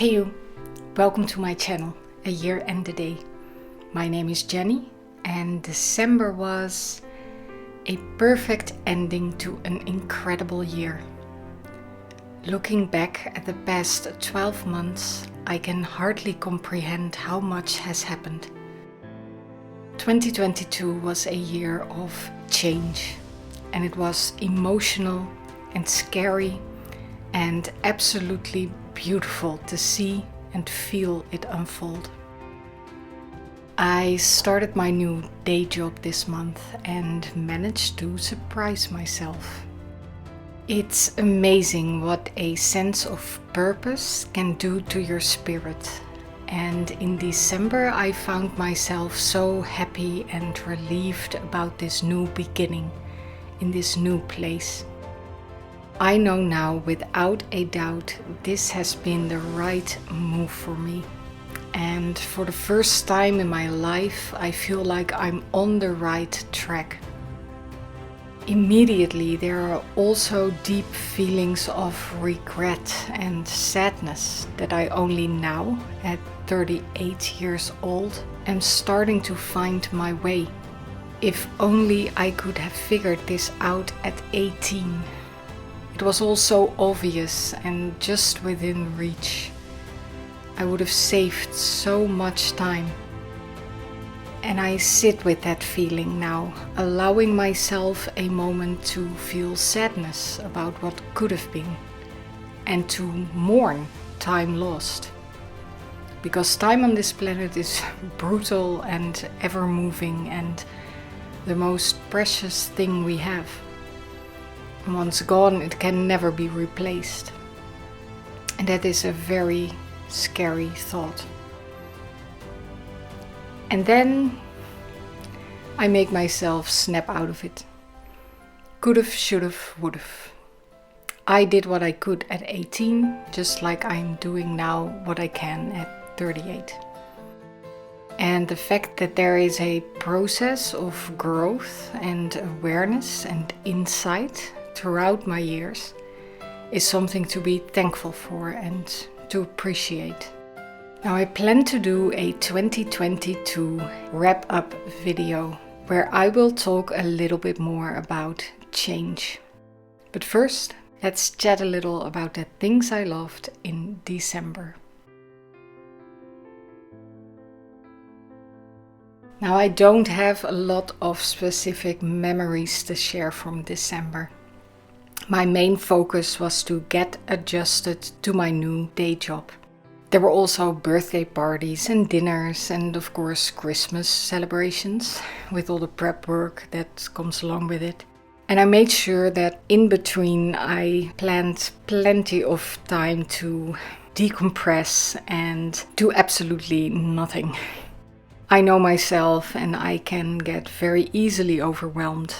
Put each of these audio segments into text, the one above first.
Hey you, welcome to my channel, A Year and a Day. My name is Jenny and December was a perfect ending to an incredible year. Looking back at the past 12 months, I can hardly comprehend how much has happened. 2022 was a year of change, and it was emotional and scary and absolutely beautiful to see and feel it unfold. I started my new day job this month and managed to surprise myself. It's amazing what a sense of purpose can do to your spirit. And in December I found myself so happy and relieved about this new beginning in this new place. I know now without a doubt this has been the right move for me. And for the first time in my life I feel like I'm on the right track. Immediately there are also deep feelings of regret and sadness that I only now, at 38 years old, am starting to find my way. If only I could have figured this out at 18. It was all so obvious and just within reach. I would have saved so much time. And I sit with that feeling now, allowing myself a moment to feel sadness about what could have been and to mourn time lost. Because time on this planet is brutal and ever moving and the most precious thing we have. Once gone, it can never be replaced. And that is a very scary thought. And then I make myself snap out of it. Could've, should've, would've. I did what I could at 18, just like I'm doing now what I can at 38. And the fact that there is a process of growth and awareness and insight throughout my years is something to be thankful for and to appreciate. Now I plan to do a 2022 wrap-up video where I will talk a little bit more about change. But first, let's chat a little about the things I loved in December. Now I don't have a lot of specific memories to share from December. My main focus was to get adjusted to my new day job. There were also birthday parties and dinners and of course Christmas celebrations with all the prep work that comes along with it. And I made sure that in between I planned plenty of time to decompress and do absolutely nothing. I know myself and I can get very easily overwhelmed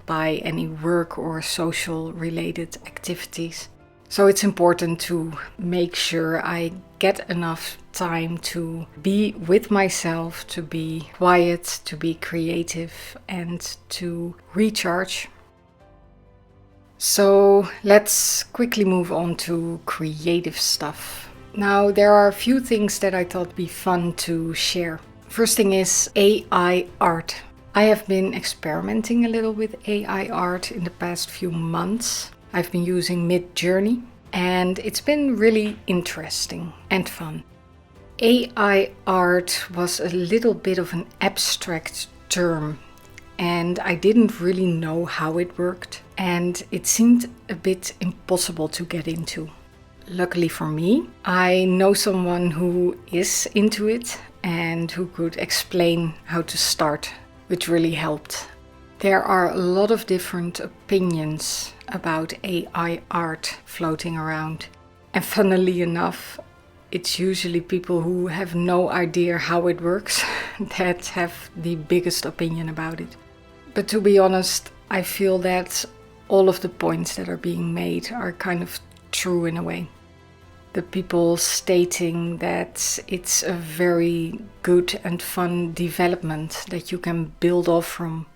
by any work or social related activities. So it's important to make sure I get enough time to be with myself, to be quiet, to be creative and to recharge. So let's quickly move on to creative stuff. Now there are a few things that I thought would be fun to share. First thing is AI art. I have been experimenting a little with AI art in the past few months. I've been using Mid-Journey and it's been really interesting and fun. AI art was a little bit of an abstract term and I didn't really know how it worked and it seemed a bit impossible to get into. Luckily for me, I know someone who is into it and who could explain how to start, which really helped. There are a lot of different opinions about AI art floating around. And funnily enough, it's usually people who have no idea how it works that have the biggest opinion about it. But to be honest, I feel that all of the points that are being made are kind of true in a way. The people stating that it's a very good and fun development that you can build off from,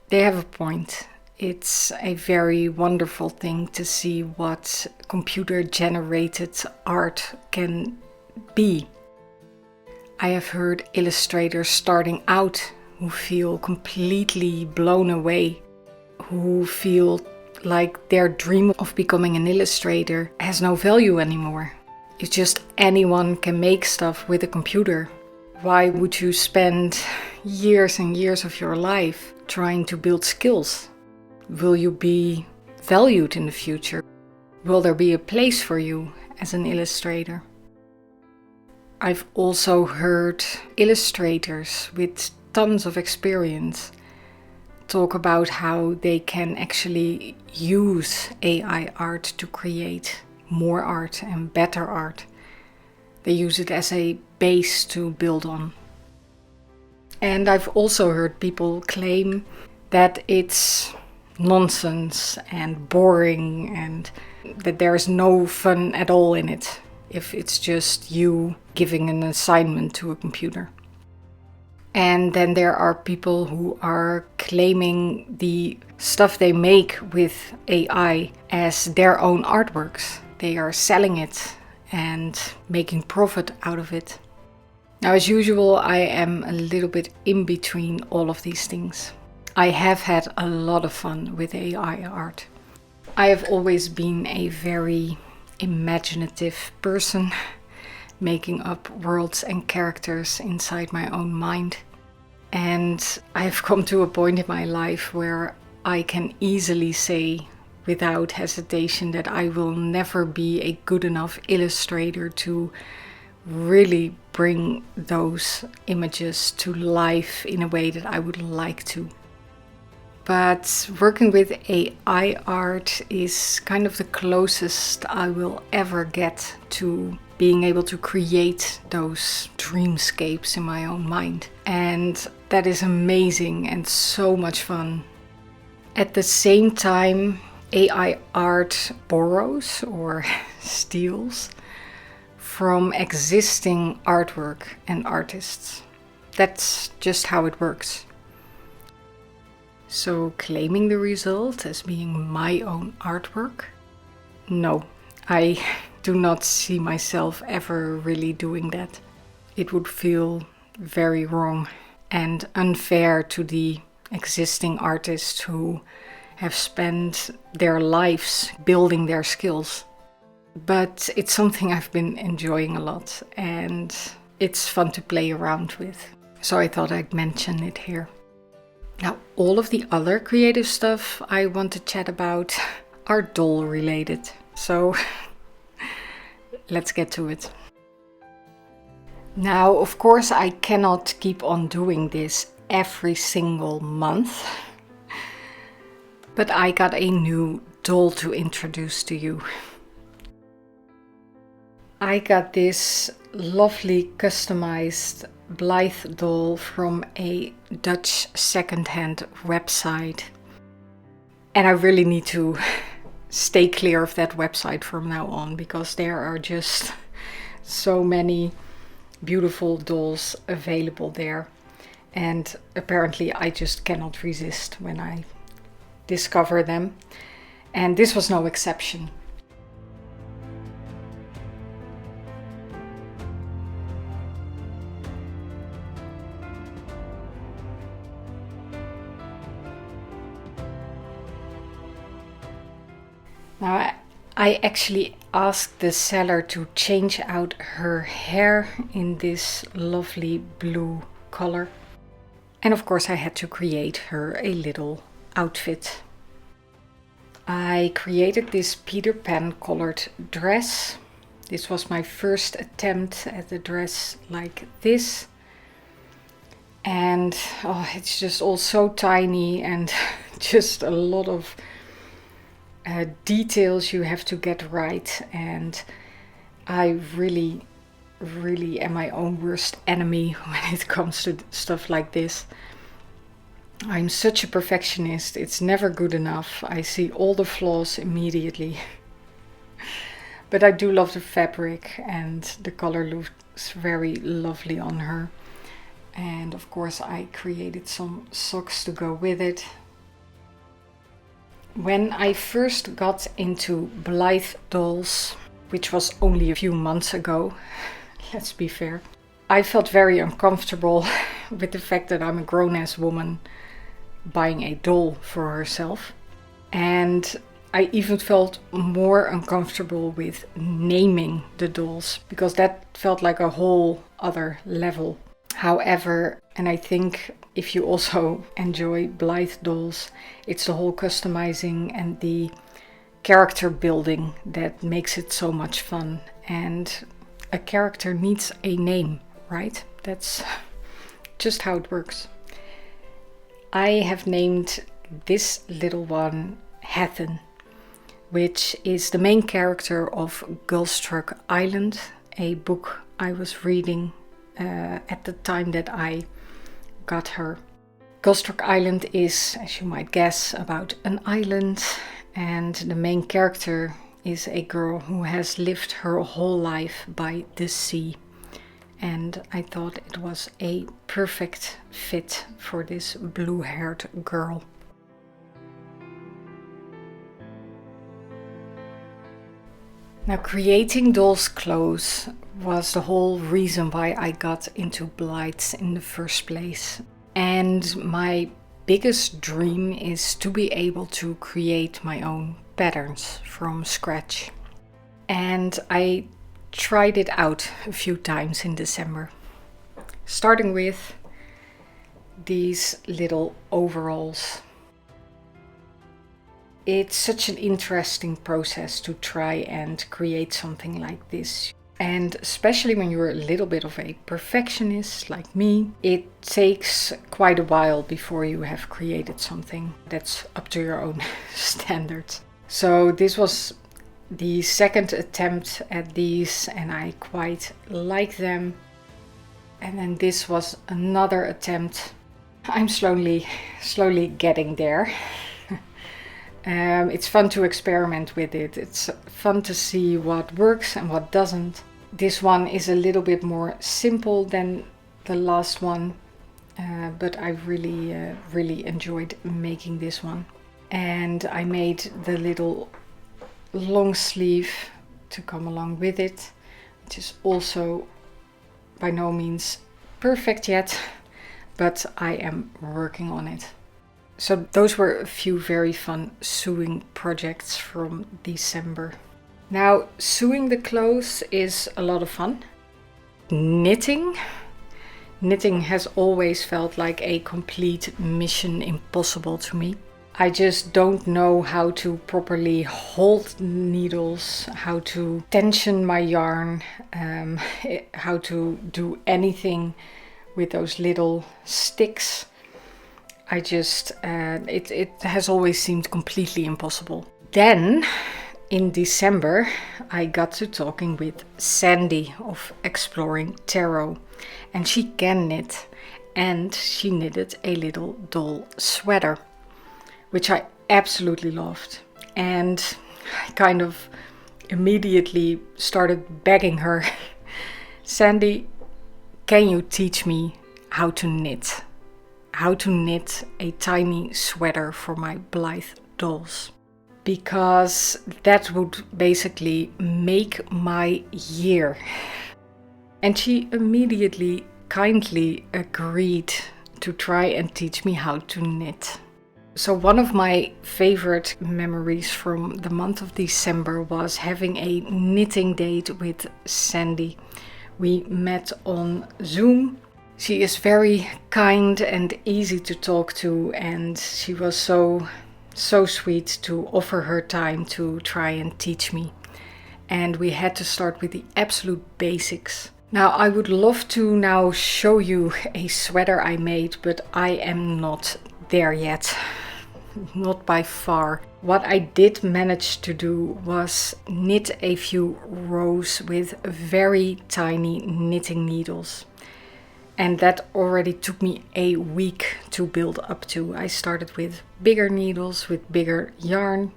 they have a point. it's a very wonderful thing to see what computer-generated art can be. I have heard illustrators starting out who feel completely blown away, who feel like their dream of becoming an illustrator has no value anymore. It's just anyone can make stuff with a computer. Why would you spend years and years of your life trying to build skills? Will you be valued in the future? Will there be a place for you as an illustrator? I've also heard illustrators with tons of experience talk about how they can actually use AI art to create more art and better art. They use it as a base to build on. And I've also heard people claim that it's nonsense and boring and that there's no fun at all in it if it's just you giving an assignment to a computer. And then there are people who are claiming the stuff they make with AI as their own artworks. They are selling it and making profit out of it. Now, as usual, I am a little bit in between all of these things. I have had a lot of fun with AI art. I have always been a very imaginative person, making up worlds and characters inside my own mind. And I've come to a point in my life where I can easily say without hesitation that I will never be a good enough illustrator to really bring those images to life in a way that I would like to. But working with AI art is kind of the closest I will ever get to being able to create those dreamscapes in my own mind. And that is amazing and so much fun. At the same time, AI art borrows or steals from existing artwork and artists. That's just how it works. So claiming the result as being my own artwork? No, I do not see myself ever really doing that. It would feel very wrong and unfair to the existing artists who have spent their lives building their skills. But it's something I've been enjoying a lot and it's fun to play around with. So I thought I'd mention it here. Now, all of the other creative stuff I want to chat about are doll related. So let's get to it. Now, of course, I cannot keep on doing this every single month. But I got a new doll to introduce to you. I got this lovely customized Blythe doll from a Dutch secondhand website. And I really need to stay clear of that website from now on because there are just so many beautiful dolls available there. And apparently I just cannot resist when I discover them. And this was no exception. Now, I actually asked the seller to change out her hair in this lovely blue color. And of course I had to create her a little outfit. I created this Peter Pan colored dress. This was my first attempt at a dress like this. And it's just all so tiny and just a lot of details you have to get right, and I really am my own worst enemy when it comes to stuff like this. I'm such a perfectionist, it's never good enough. I see all the flaws immediately. But I do love the fabric and the color looks very lovely on her. And of course I created some socks to go with it. When I first got into Blythe dolls, which was only a few months ago, let's be fair, I felt very uncomfortable with the fact that I'm a grown-ass woman buying a doll for herself. And I even felt more uncomfortable with naming the dolls, because that felt like a whole other level. However, and I think if you also enjoy Blythe dolls, it's the whole customizing and the character building that makes it so much fun. And a character needs a name, right? That's just how it works. I have named this little one Hathen, which is the main character of Gullstruck Island, a book I was reading at the time that I got her. Gullstruck Island is, as you might guess, about an island, and the main character is a girl who has lived her whole life by the sea. And I thought it was a perfect fit for this blue-haired girl. Now, creating dolls' clothes was the whole reason why I got into Blythe in the first place. And my biggest dream is to be able to create my own patterns from scratch. And I tried it out a few times in December, starting with these little overalls. It's such an interesting process to try and create something like this. And especially when you're a little bit of a perfectionist like me, it takes quite a while before you have created something that's up to your own standards. So this was the second attempt at these, and I quite like them. And then this was another attempt. I'm slowly getting there. It's fun to experiment with it. It's fun to see what works and what doesn't. This one is a little bit more simple than the last one, but I really enjoyed making this one. And I made the little long sleeve to come along with it, which is also by no means perfect yet, but I am working on it. So those were a few very fun sewing projects from December. Now, sewing the clothes is a lot of fun. Knitting has always felt like a complete mission impossible to me. I just don't know how to properly hold needles, how to tension my yarn, how to do anything with those little sticks. It has always seemed completely impossible. Then, in December, I got to talking with Sandy of Exploring Tarot, and she can knit, and she knitted a little doll sweater, which I absolutely loved. And I kind of immediately started begging her, Sandy, can you teach me how to knit? How to knit a tiny sweater for my Blythe dolls. Because that would basically make my year. And she immediately kindly agreed to try and teach me how to knit. So one of my favorite memories from the month of December was having a knitting date with Sandy. We met on Zoom. She is very kind and easy to talk to, and she was so sweet to offer her time to try and teach me. And we had to start with the absolute basics. Now, I would love to now show you a sweater I made, but I am not there yet. Not by far. What I did manage to do was knit a few rows with very tiny knitting needles. And that already took me a week to build up to. I started with bigger needles, with bigger yarn,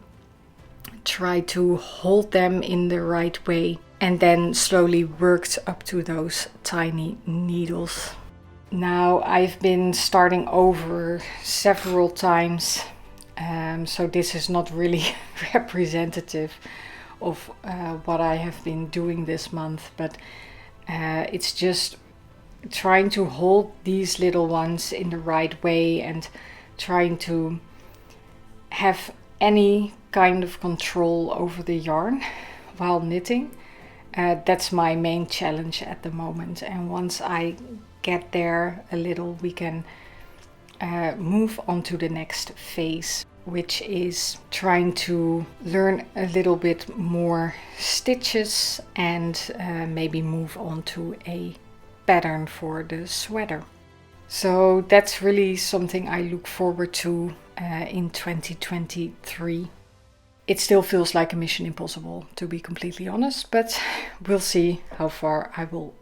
tried to hold them in the right way, and then slowly worked up to those tiny needles. Now I've been starting over several times. So this is not really representative of what I have been doing this month, but it's just trying to hold these little ones in the right way and trying to have any kind of control over the yarn while knitting. That's my main challenge at the moment, and once I get there a little, we can move on to the next phase, which is trying to learn a little bit more stitches and maybe move on to a pattern for the sweater. So that's really something I look forward to in 2023. It still feels like a mission impossible, to be completely honest, but we'll see how far I will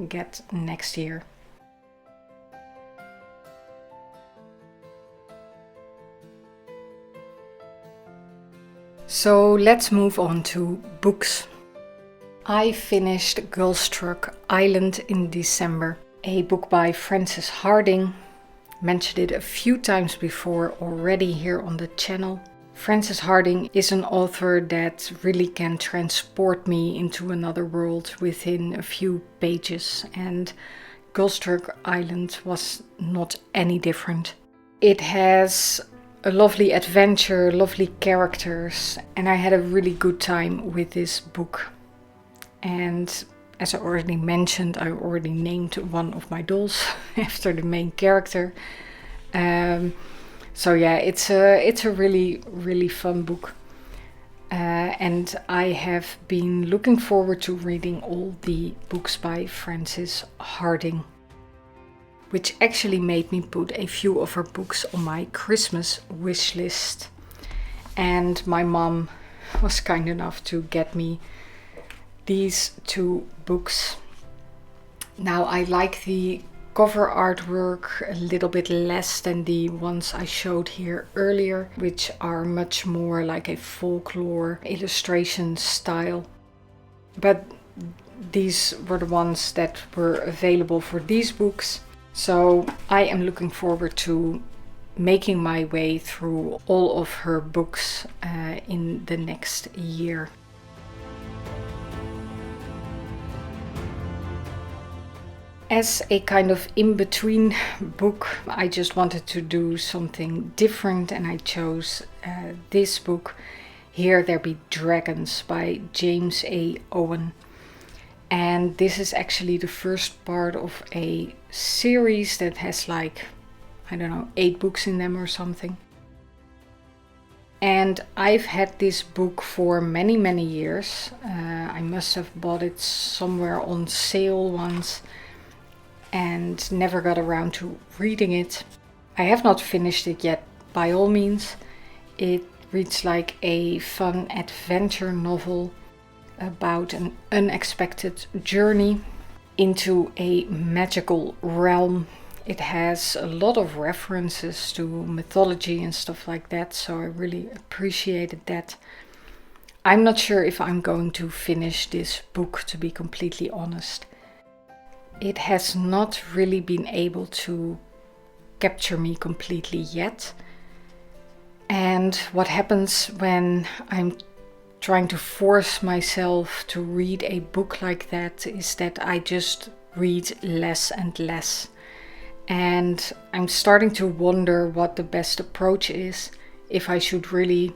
get next year. So let's move on to books. I finished Girlstruck Island in December, a book by Frances Hardinge. Mentioned it a few times before already here on the channel. Frances Hardinge is an author that really can transport me into another world within a few pages, and Girlstruck Island was not any different. It has a lovely adventure, lovely characters, and I had a really good time with this book. And as I already mentioned, I already named one of my dolls after the main character. So yeah, it's a really, really fun book. And I have been looking forward to reading all the books by Frances Hardinge, which actually made me put a few of her books on my Christmas wish list. And my mom was kind enough to get me these two books. Now, I like the cover artwork a little bit less than the ones I showed here earlier, which are much more like a folklore illustration style. But these were the ones that were available for these books. So I am looking forward to making my way through all of her books in the next year. As a kind of in-between book, I just wanted to do something different, and I chose this book, Here There Be Dragons by James A. Owen. And this is actually the first part of a series that has like, I don't know, 8 books in them or something. And I've had this book for many, many years. I must have bought it somewhere on sale once and never got around to reading it. I have not finished it yet, by all means. It reads like a fun adventure novel about an unexpected journey into a magical realm. It has a lot of references to mythology and stuff like that, so I really appreciated that. I'm not sure if I'm going to finish this book, to be completely honest. It has not really been able to capture me completely yet. And what happens when I'm trying to force myself to read a book like that is that I just read less and less. And I'm starting to wonder what the best approach is, if I should really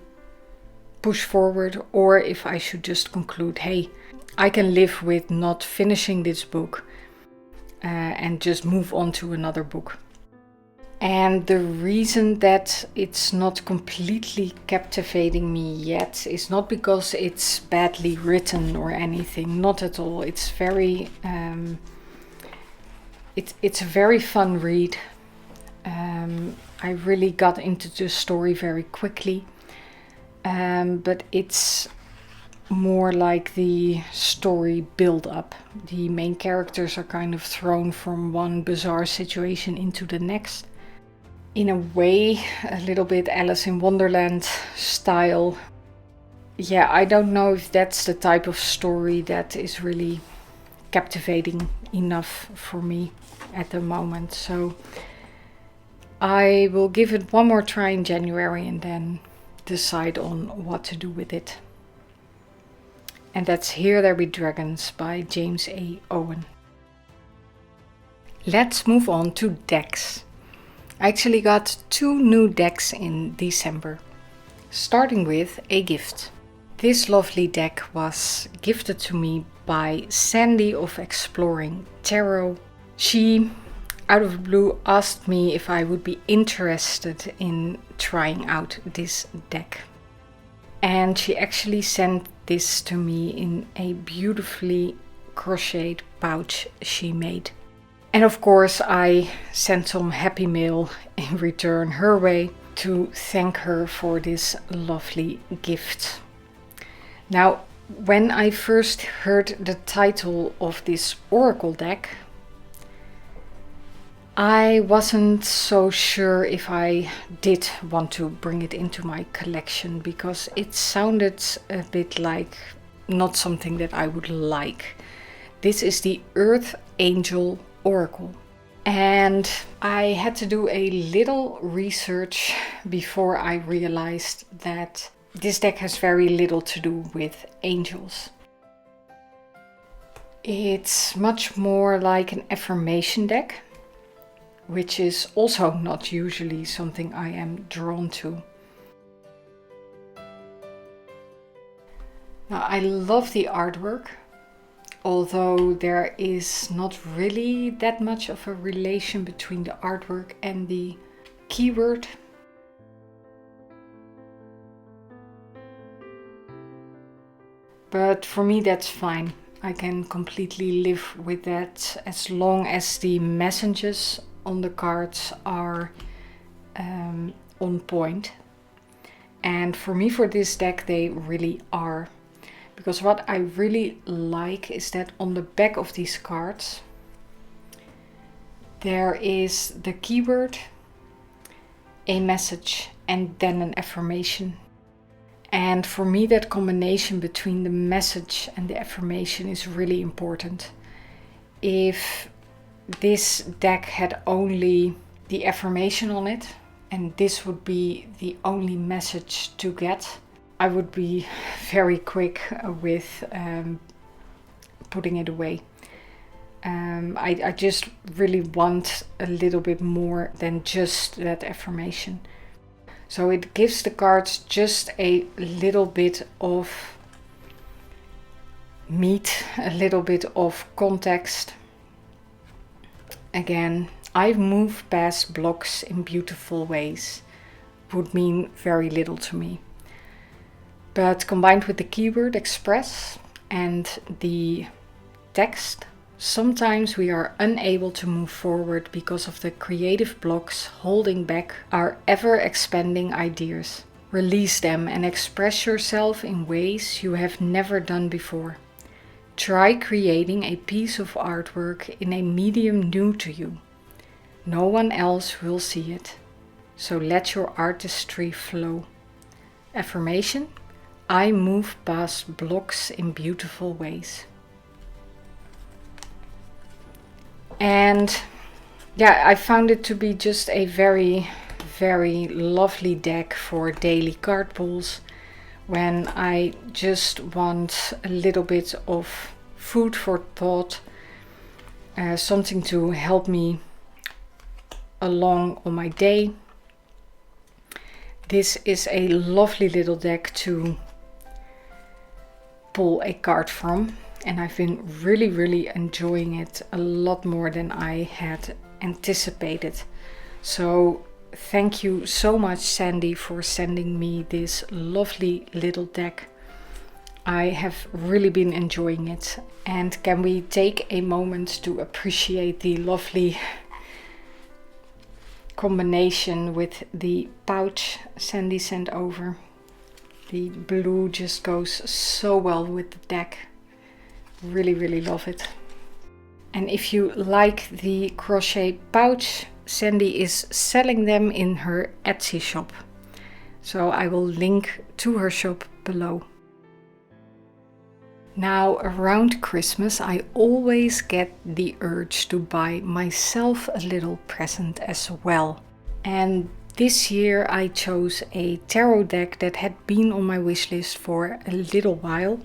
push forward or if I should just conclude, hey, I can live with not finishing this book and just move on to another book. And the reason that it's not completely captivating me yet is not because it's badly written or anything, not at all. It's very, it's a very fun read. I really got into the story very quickly, but it's more like the story build up. The main characters are kind of thrown from one bizarre situation into the next. In a way, a little bit Alice in Wonderland style. Yeah, I don't know if that's the type of story that is really captivating enough for me at the moment. So I will give it one more try in January and then decide on what to do with it. And that's Here There Be Dragons by James A. Owen. Let's move on to decks. I actually got 2 new decks in December, starting with a gift. This lovely deck was gifted to me by Sandy of Exploring Tarot. She, out of the blue, asked me if I would be interested in trying out this deck. And she actually sent this to me in a beautifully crocheted pouch she made. And of course I sent some happy mail in return her way to thank her for this lovely gift. Now, when I first heard the title of this oracle deck, I wasn't so sure if I did want to bring it into my collection, because it sounded a bit like not something that I would like. This is the Earth Angel Oracle. And I had to do a little research before I realized that this deck has very little to do with angels. It's much more like an affirmation deck, which is also not usually something I am drawn to. Now, I love the artwork, although there is not really that much of a relation between the artwork and the keyword. But for me that's fine. I can completely live with that as long as the messages on the cards are on point. And for me, for this deck, they really are. Because what I really like is that on the back of these cards there is the keyword, a message, and then an affirmation. And for me, that combination between the message and the affirmation is really important. If this deck had only the affirmation on it and this would be the only message to get, I would be very quick with putting it away. I just really want a little bit more than just that affirmation. So it gives the cards just a little bit of meat, a little bit of context. Again, I move past blocks in beautiful ways would mean very little to me. But combined with the keyword express and the text, sometimes we are unable to move forward because of the creative blocks holding back our ever-expanding ideas. Release them and express yourself in ways you have never done before. Try creating a piece of artwork in a medium new to you. No one else will see it, so let your artistry flow. Affirmation: I move past blocks in beautiful ways. And yeah, I found it to be just a very, very lovely deck for daily card pulls, when I just want a little bit of food for thought, something to help me along on my day. This is a lovely little deck to pull a card from, and I've been really enjoying it a lot more than I had anticipated. So thank you so much, Sandy, for sending me this lovely little deck. I have really been enjoying it. And can we take a moment to appreciate the lovely combination with the pouch Sandy sent over. The blue just goes so well with the deck. Really love it. And if you like the crochet pouch, Sandy is selling them in her Etsy shop. So I will link to her shop below. Now, around Christmas, I always get the urge to buy myself a little present as well. And this year I chose a tarot deck that had been on my wish list for a little while.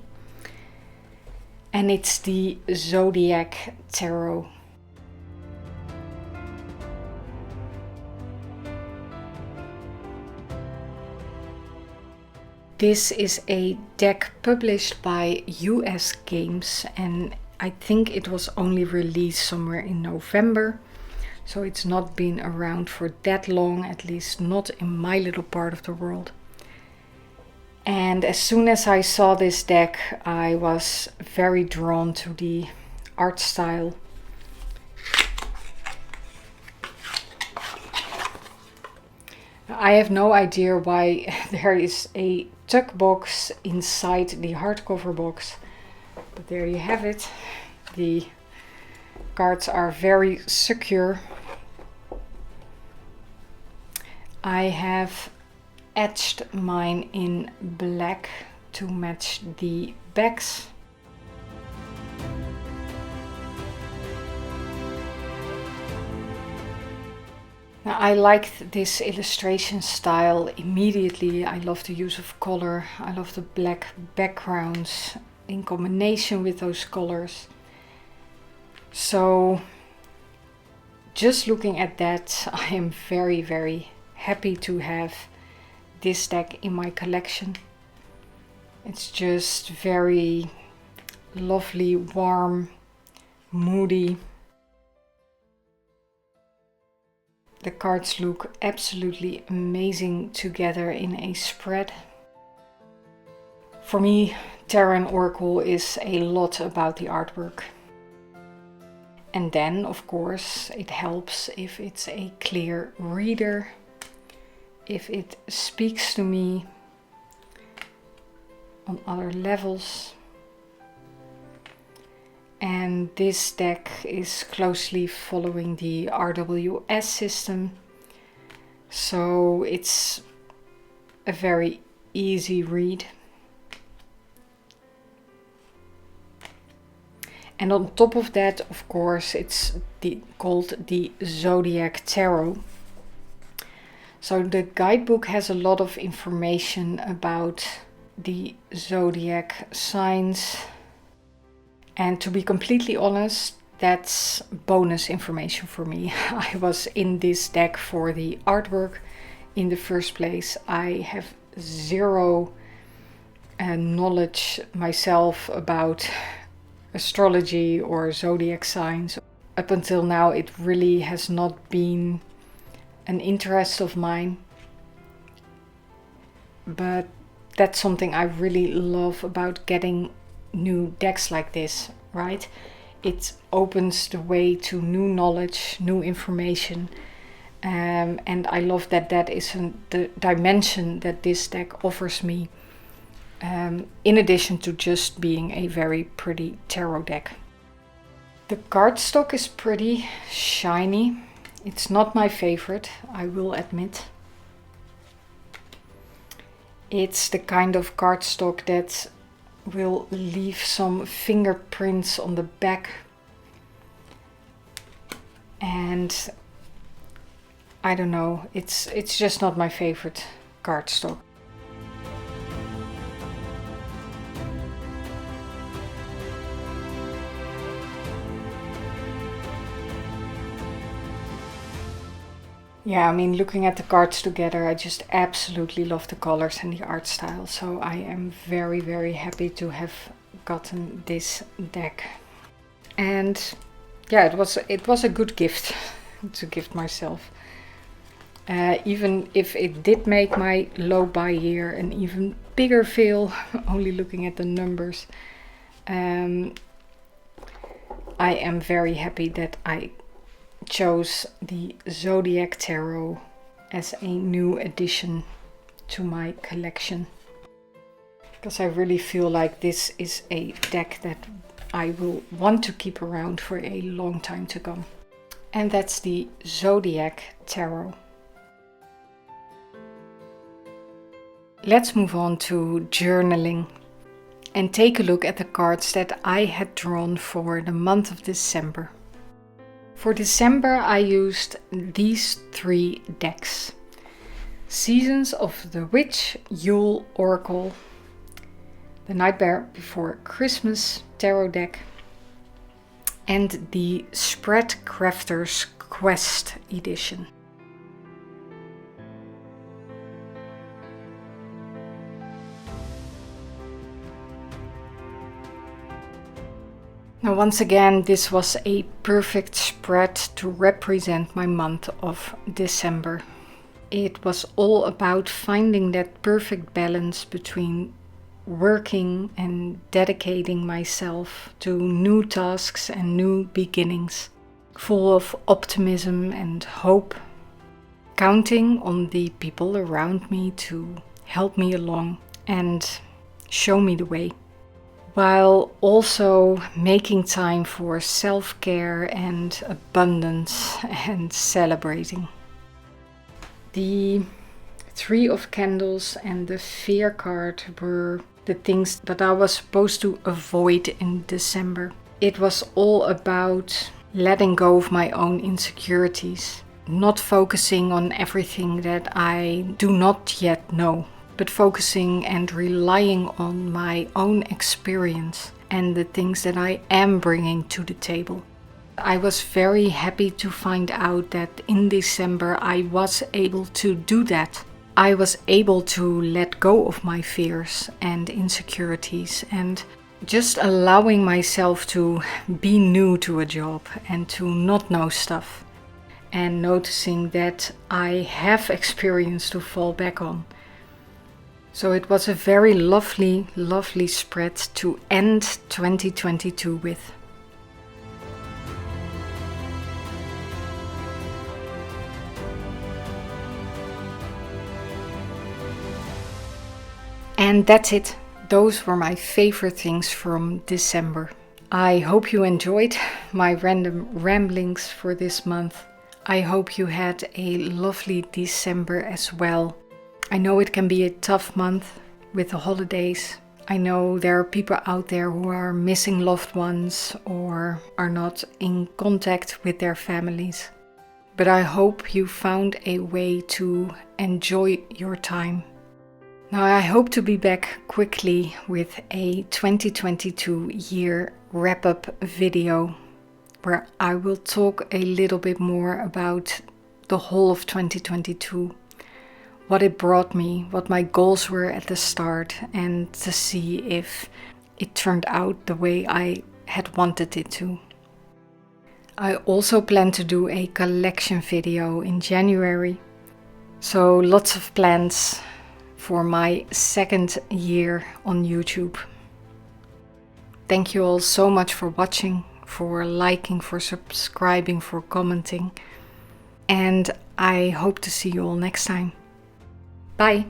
And it's the Zodiac Tarot. This is a deck published by US Games, and I think it was only released somewhere in November. So it's not been around for that long, at least not in my little part of the world. And as soon as I saw this deck, I was very drawn to the art style. I have no idea why there is a tuck box inside the hardcover box, but there you have it. The cards are very secure. I have etched mine in black to match the backs. Now, I liked this illustration style immediately. I love the use of color. I love the black backgrounds in combination with those colors. So just looking at that, I am very, very happy to have this deck in my collection. It's just very lovely, warm, moody. The cards look absolutely amazing together in a spread. For me, Tarot and Oracle is a lot about the artwork. And then, of course, it helps if it's a clear reader, if it speaks to me on other levels. And this deck is closely following the RWS system, so it's a very easy read. And on top of that, of course, it's called the Zodiac Tarot. So the guidebook has a lot of information about the zodiac signs. And to be completely honest, that's bonus information for me. I was in this deck for the artwork in the first place. I have zero knowledge myself about astrology or zodiac signs. Up until now, it really has not been an interest of mine. But that's something I really love about getting new decks like this, right? It opens the way to new knowledge, new information, and I love that that is the dimension that this deck offers me, in addition to just being a very pretty tarot deck. The cardstock is pretty shiny. It's not my favorite, I will admit. It's the kind of cardstock that will leave some fingerprints on the back, and I don't know, it's just not my favorite cardstock. Yeah, I mean, looking at the cards together, I just absolutely love the colors and the art style. So I am very, very happy to have gotten this deck. And yeah, it was a good gift to gift myself. Even if it did make my low buy year an even bigger fail, only looking at the numbers. I am very happy that I chose the Zodiac Tarot as a new addition to my collection, because I really feel like this is a deck that I will want to keep around for a long time to come. And that's the Zodiac Tarot. Let's move on to journaling and take a look at the cards that I had drawn for the month of December. For December I used these 3 decks. Seasons of the Witch, Yule Oracle, the Nightmare Before Christmas Tarot deck, and the Spread Crafters Quest edition. Now once again, this was a perfect spread to represent my month of December. It was all about finding that perfect balance between working and dedicating myself to new tasks and new beginnings, full of optimism and hope, counting on the people around me to help me along and show me the way, while also making time for self-care and abundance and celebrating. The 3 of Candles and the Fear card were the things that I was supposed to avoid in December. It was all about letting go of my own insecurities, not focusing on everything that I do not yet know, but focusing and relying on my own experience and the things that I am bringing to the table. I was very happy to find out that in December I was able to do that. I was able to let go of my fears and insecurities and just allowing myself to be new to a job and to not know stuff, and noticing that I have experience to fall back on. So it was a very lovely spread to end 2022 with. And that's it. Those were my favorite things from December. I hope you enjoyed my random ramblings for this month. I hope you had a lovely December as well. I know it can be a tough month with the holidays. I know there are people out there who are missing loved ones or are not in contact with their families. But I hope you found a way to enjoy your time. Now I hope to be back quickly with a 2022 year wrap-up video where I will talk a little bit more about the whole of 2022, what it brought me, what my goals were at the start, and to see if it turned out the way I had wanted it to. I also plan to do a collection video in January, so lots of plans for my 2nd year on YouTube. Thank you all so much for watching, for liking, for subscribing, for commenting, and I hope to see you all next time. Bye!